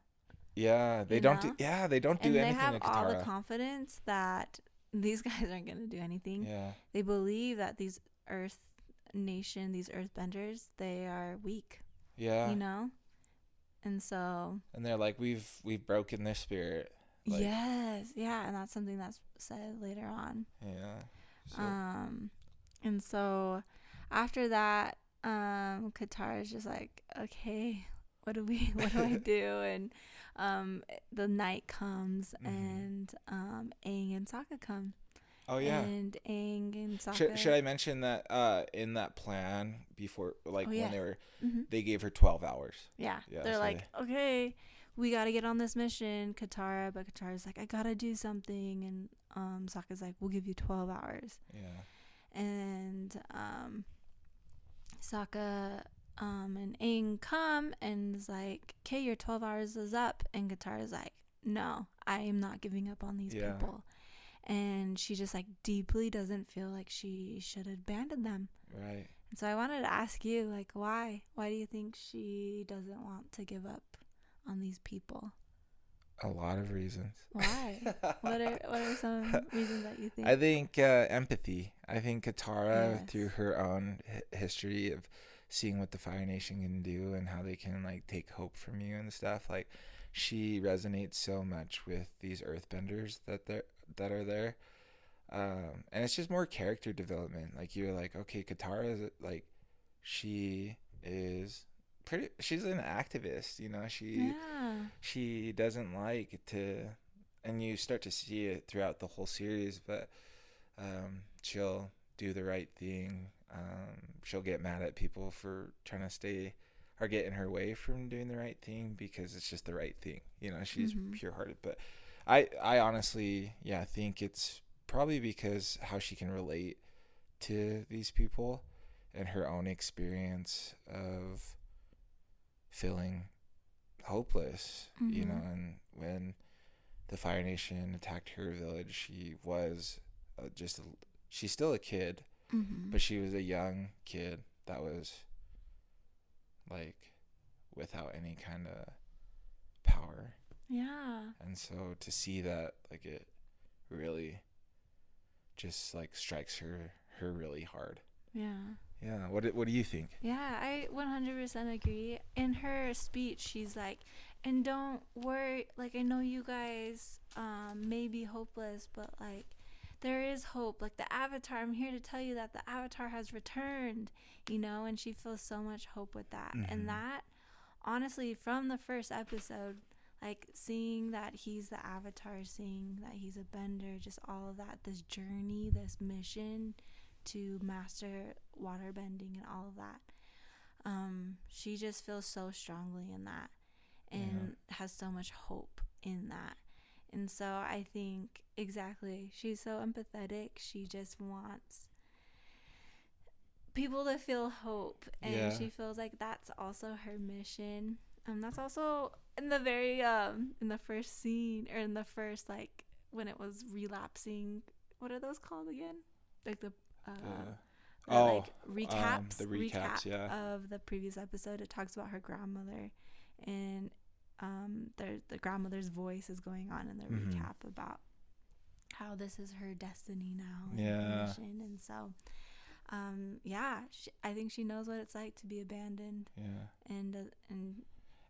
Yeah, they don't do. Yeah, they don't do and anything. They have to all the Katara. confidence that these guys aren't going to do anything. Yeah. They believe that these Earth nation, these Earthbenders, they are weak. Yeah. You know, and so. And they're like, we've broken their spirit. Like, yes, yeah, and that's something that's said later on. Yeah. So. And so after that, Katara's just like, okay, what do I do? And the night comes, and Aang and Sokka come. Oh yeah. And Aang and Sokka. Should I mention that in that plan before, like when they were, mm-hmm. they gave her 12 hours. Yeah. They're so like, okay, we got to get on this mission, Katara. But Katara's like, I got to do something. And Sokka's like, we'll give you 12 hours. Yeah. And Sokka and Aang come and is like, okay, your 12 hours is up. And Katara's like, no, I am not giving up on these people. And she just like deeply doesn't feel like she should abandon them. Right. And so I wanted to ask you, like, why do you think she doesn't want to give up on these people? A lot of reasons. Why? What are some reasons that you think? I think empathy. I think Katara, through her own history of seeing what the Fire Nation can do and how they can like take hope from you and stuff, like she resonates so much with these Earthbenders that are there. And it's just more character development. Like you're like, okay, Katara is like, she's an activist, you know. She doesn't like to, and you start to see it throughout the whole series, but she'll do the right thing. She'll get mad at people for trying to stay or get in her way from doing the right thing because it's just the right thing, you know. She's pure-hearted. But I honestly think it's probably because how she can relate to these people and her own experience of feeling hopeless, you know. And when the Fire Nation attacked her village, she was she's still a kid, but she was a young kid that was like without any kind of power. Yeah. And so to see that, like, it really just like strikes her really hard. Yeah. What do you think? Yeah, I 100% agree. In her speech, she's like, and don't worry, like, I know you guys may be hopeless, but like there is hope. Like the Avatar, I'm here to tell you that the Avatar has returned, you know. And she feels so much hope with that. And that, honestly, from the first episode, like seeing that he's the Avatar, seeing that he's a bender, just all of that, this journey, this mission to master water bending and all of that, she just feels so strongly in that and has so much hope in that. And so I think exactly, she's so empathetic. She just wants people to feel hope, and she feels like that's also her mission. That's also in the very in the first scene, or in the first, like, when it was relapsing, what are those called again? Like the recaps. The recaps of the previous episode. It talks about her grandmother, and the grandmother's voice is going on in the recap about how this is her destiny now, and her mission. And so I think she knows what it's like to be abandoned.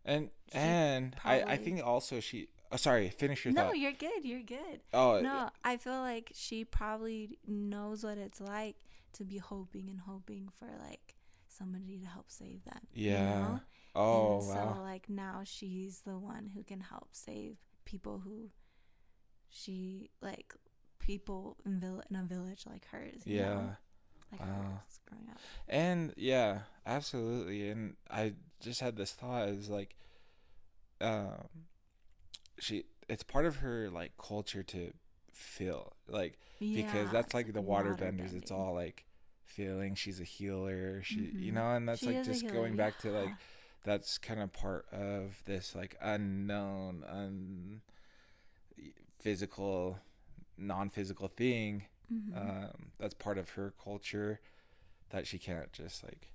I think also she sorry, finish your thought. No, you're good. No, I feel like she probably knows what it's like to be hoping for like somebody to help save them. You know? Oh, and wow. So like now she's the one who can help save people who people in a village like hers. You know? like I Wow. was growing up. And yeah, absolutely. And I just had this thought is like, um, it's part of her like culture to feel like, because Yeah, that's it's like like the water water benders. It's bending. all like feeling. She's a healer. Mm-hmm. And that's She like is a just healer, going back to yeah. like, that's kind of part of this like unknown, physical, non-physical thing. Mm-hmm. That's part of her culture that she can't just like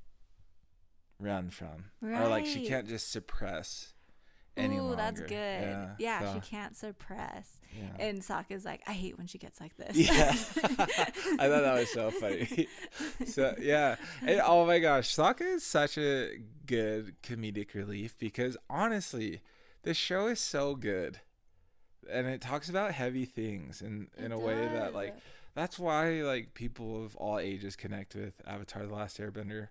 run from, or like she Right. can't just suppress any Ooh, that's longer. good. Yeah. Yeah, she So can't suppress. yeah. And Sokka's like, I hate when she gets like this. Yeah. I thought that was so funny. So yeah. And, oh my gosh, Sokka is such a good comedic relief, because honestly, this show is so good. And it talks about heavy things in It a way that does. like, that's why like people of all ages connect with Avatar: The Last Airbender.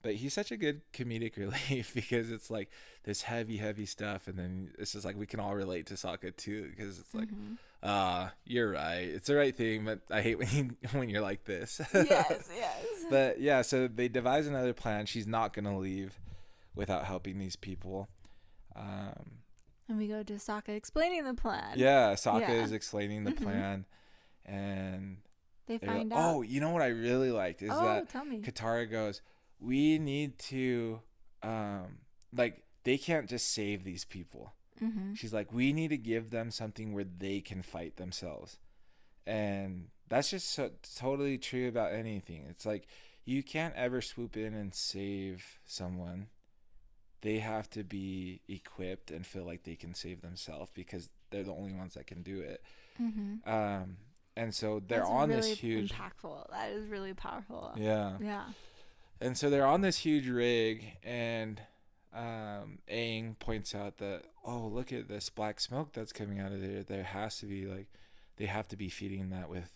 But he's such a good comedic relief, because it's like this heavy stuff, and then it's just like we can all relate to Sokka too, because it's like, Mm-hmm. you're right, it's the right thing, but I hate when you're like this. Yes, yes. But yeah, so they devise another plan. She's not gonna leave without helping these people. Um, And we go to Sokka explaining the plan. yeah, Sokka Yeah. is explaining the Mm-hmm. plan, and They they're like, find out. oh, you know what I really liked is Oh, that tell me. Katara goes, we need to, like, they can't just save these people. Mm-hmm. She's like, we need to give them something where they can fight themselves. And that's just totally true about anything. It's like, you can't ever swoop in and save someone. They have to be equipped and feel like they can save themselves, because they're the only ones that can do it. Mm-hmm. And so they're That's on really this huge, impactful. That is really powerful. yeah. Yeah. And so they're on this huge rig, and Aang points out that, oh, look at this black smoke that's coming out of there. There has to be like, they have to be feeding that with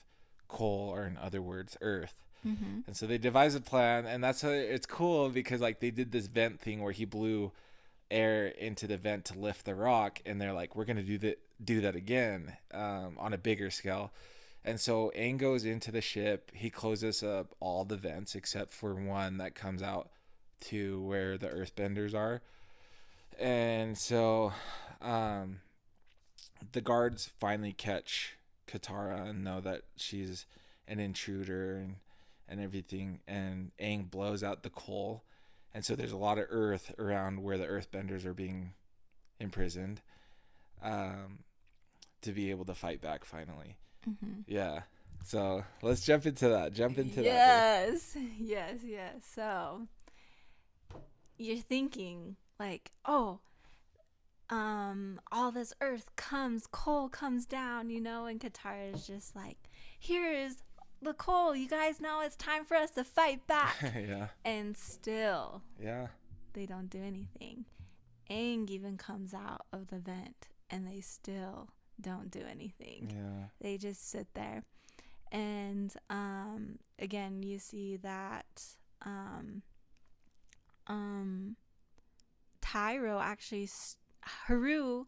coal, or in other words, earth. Mm-hmm. And so they devise a plan, and that's how it's cool, because like they did this vent thing where he blew air into the vent to lift the rock, and they're like, we're gonna do that again, on a bigger scale. And so Aang goes into the ship. He closes up all the vents except for one that comes out to where the earthbenders are. And so the guards finally catch Katara and know that she's an intruder, and everything. And Aang blows out the coal. And so there's a lot of earth around where the earthbenders are being imprisoned, to be able to fight back finally. Mm-hmm. Yeah. So let's jump into that. Yes. Yes, yes. So you're thinking like, oh, all this earth coal comes down, and Katara is just like, here is the coal. You guys know it's time for us to fight back. Yeah. And still, Yeah. they don't do anything. Aang even comes out of the vent, and they still don't do anything. Yeah. They just sit there. And again, you see that Tyro actually Haru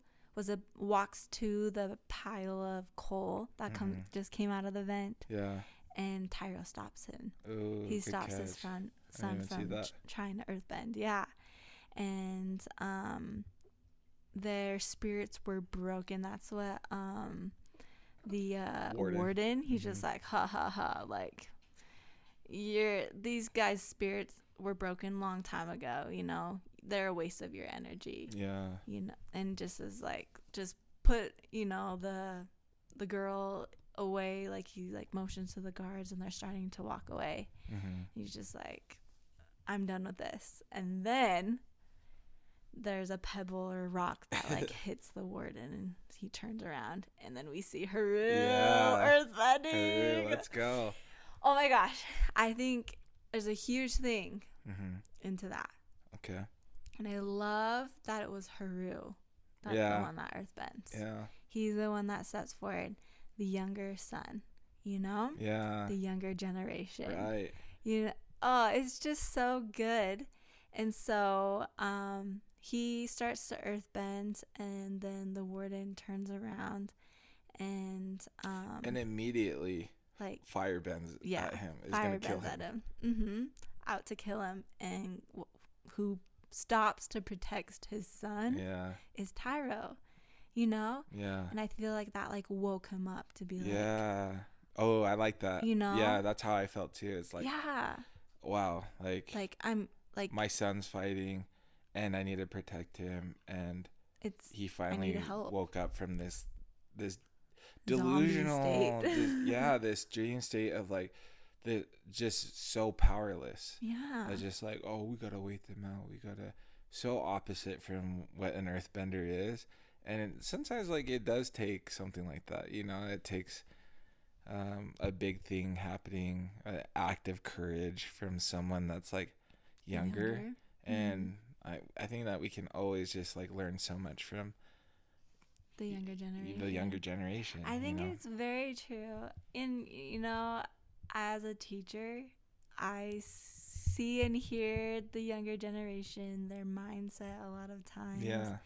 walks to the pile of coal that just came out of the vent. Yeah. And Tyro stops him. Ooh, He good stops catch. his son even see from that. trying to earthbend. Yeah. And their spirits were broken. That's what the warden, he's just like, ha ha ha, like, these guys' spirits were broken long time ago, they're a waste of your energy. Yeah. And just as like, just put the girl away. Like, he like motions to the guards, and they're starting to walk away. He's just like, I'm done with this. And then there's a pebble or rock that like hits the warden, and he turns around, and then we see Haru earthbending. Let's go. Oh my gosh, I think there's a huge thing into that. Okay. And I love that it was Haru that's the one that earthbends. Yeah. He's the one that steps forward, the younger son, Yeah. the younger generation. Right. Oh, it's just so good. And so he starts to earthbend, and then the warden turns around, and immediately like fire bends yeah, at him, is fire gonna kill bends at him. him, out to kill him, and who stops to protect his son Yeah. is Tyro, you know? Yeah. And I feel like that like woke him up to be like, Yeah. Oh, I like that. you know? Yeah, that's how I felt too. It's like, Yeah. wow, like Like I'm like my son's fighting and I need to protect him, and it's he I need finally help. woke up from this Zombie state. delusional this dream state of like the just so powerless. Yeah. Just like, oh, we gotta wait them out, we gotta, so opposite from what an earthbender is. And sometimes like it does take something like that, you know, it takes a big thing happening, an act of courage from someone that's like younger. And I think that we can always just like learn so much from the younger generation. The younger generation. I think it's very true. And, you know, as a teacher, I see and hear the younger generation, their mindset a lot of times. Yeah.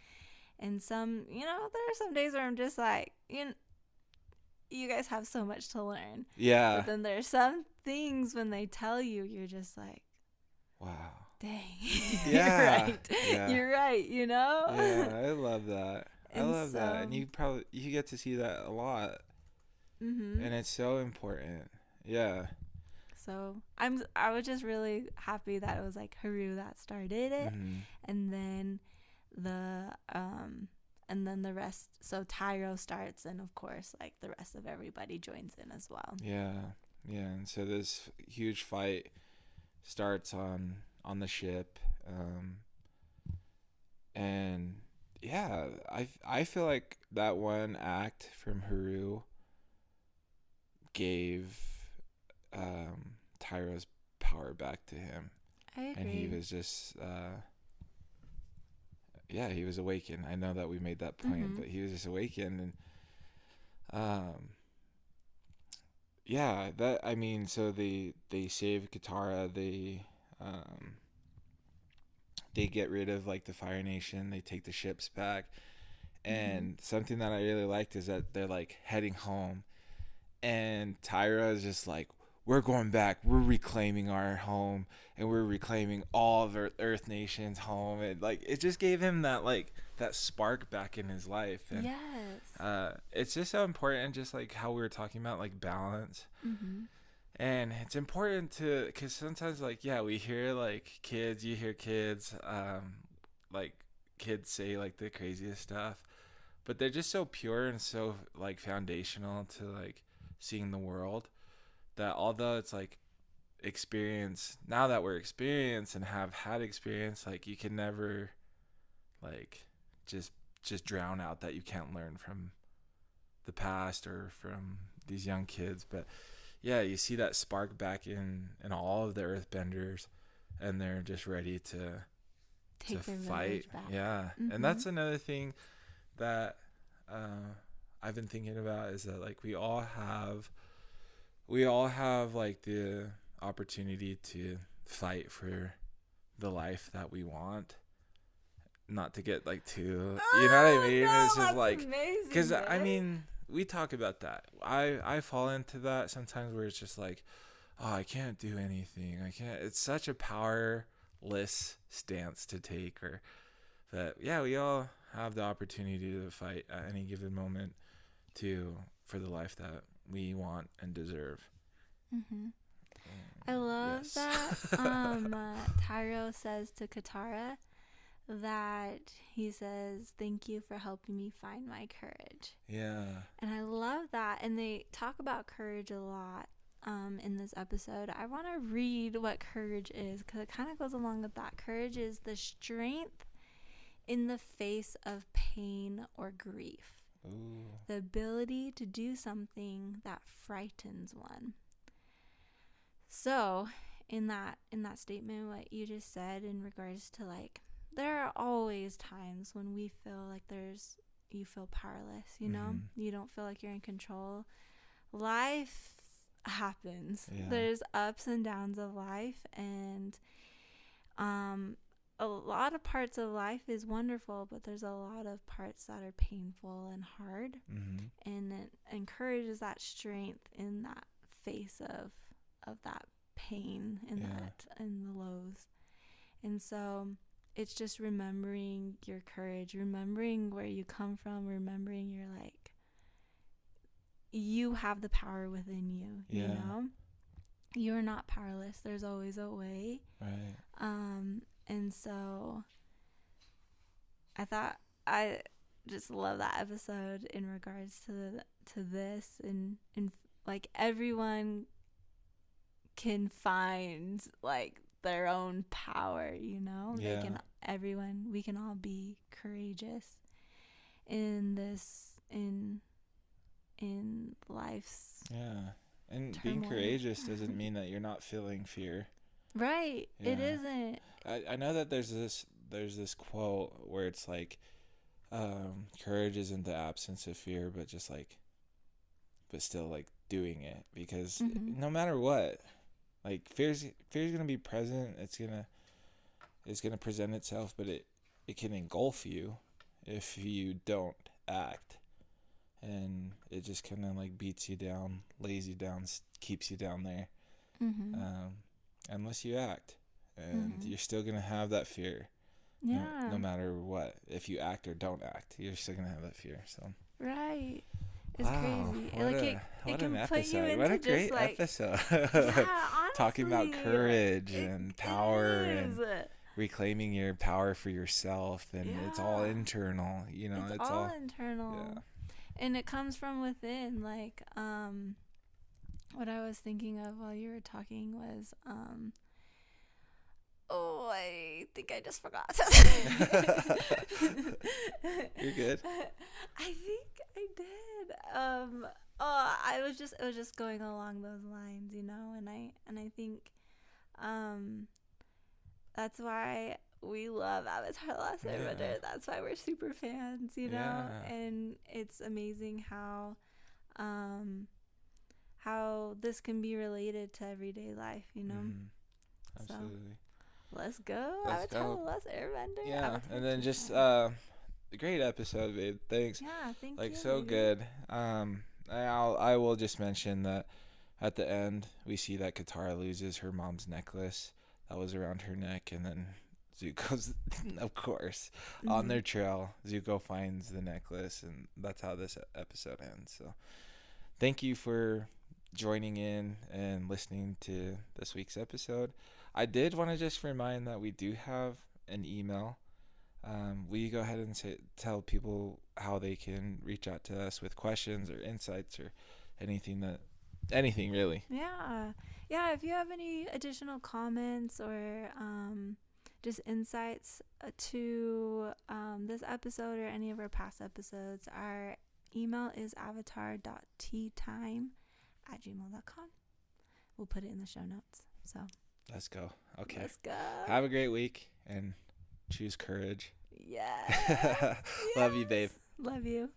And some, you know, there are some days where I'm just like, you guys have so much to learn. Yeah. But then there's some things when they tell you, you're just like, wow. Dang. Yeah. You're right. Yeah. You're right, you know? Yeah, I love that. I love that. And so- you get to see that a lot. Mm-hmm. And it's so important. Yeah. So I was just really happy that it was like Haru that started it, and then the rest. So Tyro starts, and of course, like the rest of everybody joins in as well. Yeah, yeah. And so this huge fight starts on the ship, and yeah, I feel like that one act from Haru gave Tyro's power back to him. I agree. And he was just he was awakened. I know that we made that point, but he was just awakened. And that, I mean, so they save Katara, they get rid of like the Fire Nation, they take the ships back. And something that I really liked is that they're like heading home, and Tyra is just like, we're going back, we're reclaiming our home, and we're reclaiming all of Earth Nation's home. And like it just gave him that like that spark back in his life. And yes. It's just so important, just like how we were talking about like balance. And it's important to, because sometimes like we hear like kids, you hear kids like kids say like the craziest stuff, but they're just so pure and so like foundational to like seeing the world, that although it's like experience, now that we're experienced and have had experience, like you can never like just drown out that you can't learn from the past or from these young kids. But yeah, you see that spark back in all of the earthbenders, and they're just ready to fight back. Yeah. And that's another thing that I've been thinking about, is that like we all have like the opportunity to fight for the life that we want. Not to get like too, you know what I mean? No, it's just like, because I mean, we talk about that. I fall into that sometimes, where it's just like, oh, I can't do anything. I can't. It's such a powerless stance to take. Or that, yeah, we all have the opportunity to fight at any given moment for the life that we want and deserve. I love that Tyro says to Katara that he says, thank you for helping me find my courage. Yeah. And I love that. And they talk about courage a lot in this episode. I want to read what courage is, because it kind of goes along with that. Courage is the strength in the face of pain or grief. Ooh. The ability to do something that frightens one. So in that statement, what you just said in regards to like, there are always times when we feel like you feel powerless, you know, you don't feel like you're in control. Life happens. Yeah. There's ups and downs of life, and a lot of parts of life is wonderful, but there's a lot of parts that are painful and hard. And it encourages that strength in that face of that pain and that and the lows. And so it's just remembering your courage, remembering where you come from, remembering you're like, you have the power within you, you know? You're not powerless. There's always a way. Right. And so I just love that episode in regards to this and like everyone can find like their own power, you know? Yeah. We can all be courageous in this in life's and turmoil. being courageous doesn't mean that you're not feeling fear. Right. It isn't. I know that there's this quote where it's like courage isn't the absence of fear, but just like but still like doing it, because no matter what, like fear's gonna be present. It's gonna present itself, but it can engulf you if you don't act, and it just kind of like beats you down, lays you down, keeps you down there, unless you act, and you're still gonna have that fear. No matter what, if you act or don't act, you're still gonna have that fear. So right. It's crazy. What an episode. What a great episode. Talking about courage and power and reclaiming your power for yourself. And it's all internal, you know. It's all internal. Yeah. And it comes from within. Like, what I was thinking of while you were talking was, I think I just forgot. You're good. I think I did. It was just going along those lines, you know, and I think, that's why we love Avatar: Last Airbender. That's why we're super fans, you know, and it's amazing how this can be related to everyday life, you know. Absolutely. So, let's go. Avatar: Last Airbender. Yeah, Avatar and then just great episode, babe. Thanks. Yeah, thank you. Like so good. I will just mention that at the end we see that Katara loses her mom's necklace that was around her neck, and then Zuko's, of course, on their trail. Zuko finds the necklace, and that's how this episode ends. So, thank you for joining in and listening to this week's episode. I did want to just remind that we do have an email. Will you go ahead and tell people how they can reach out to us with questions or insights or anything really? Yeah, if you have any additional comments or just insights to this episode or any of our past episodes, our email is avatar.teatime@gmail.com. We'll put it in the show notes. So let's go. Okay. Let's go. Have a great week and choose courage. Yeah. Love you, babe. Love you.